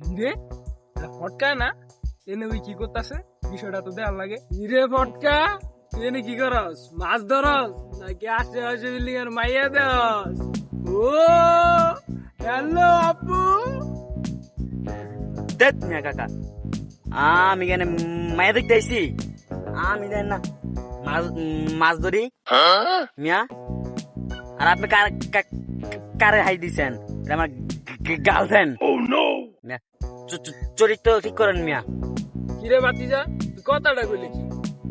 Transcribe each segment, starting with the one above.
রে ফটকা না এনে ওই কি করতেছে বিষয়টা তো দেওয়ার লাগে রে ফটকা তুই এনে কি করস মাছ ধরস নাকি আশেপাশে বিল্ডিং এর মাইয়া দেস ও হ্যালো আপু দেখ মিয়া কাকা, আমি কেন মায়া দেখতে আইছি? আমি জানি না মাছ ধরি মিয়া। আর আপনি কারে হাই দিছেন? এটা আমার গার্লফ্রেন্ড। চরিত্র ঠিক করেন মিয়া। কিরে বাতিজা তুই কথাটা বলি কি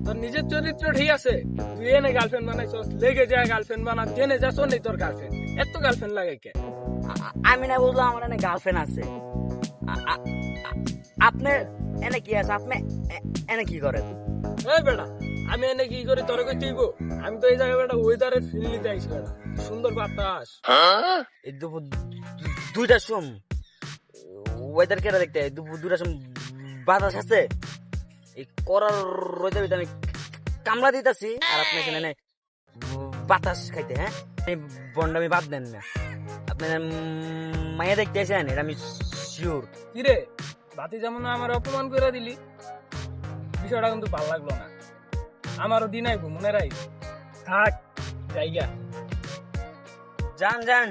তোর নিজের চরিত্র ঠিক আছে তুই এনে গার্লফ্রেন্ড বানাইছস লেগে যায় গার্লফ্রেন্ড বানা জেনে যাস নেই তোর গার্লফ্রেন্ড এত গার্লফ্রেন্ড লাগে কে আমি না বুঝলাম আমার এনে গার্লফ্রেন্ড আছে। আপনি এনে কি আছে? আপনি এনে কি করেন? এই বেটা আমি এনে কি করি তোর কই তুইব আমি তো এই জায়গায় বেটা ওয়েদারের ফিল নিতে আইছি বেটা সুন্দর বাতাস এই দুপুর দুইটার সম ওয়েদার কেটা দেখতে দুপুর দুইটার সম বাতাস আছে। এই করার রোদের ভিতরে আমি কামলা দিতেছি আর আপনি এখানে বাতাস খাইতে। হ্যাঁ, এই বন্ডামি বাদ দেন না। আপনি মাইয়া দেখতে আসেন, এটা আমি শিওর। কিরে বাতি যেমন আমার অপমান করে দিলি বিষয়টা কিন্তু ভালো লাগলো না আমারও দিন আইবো মনে রাখ থাক জায়গা যান যান,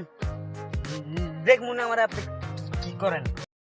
দেখ মনে আমার আপনি কি করেন।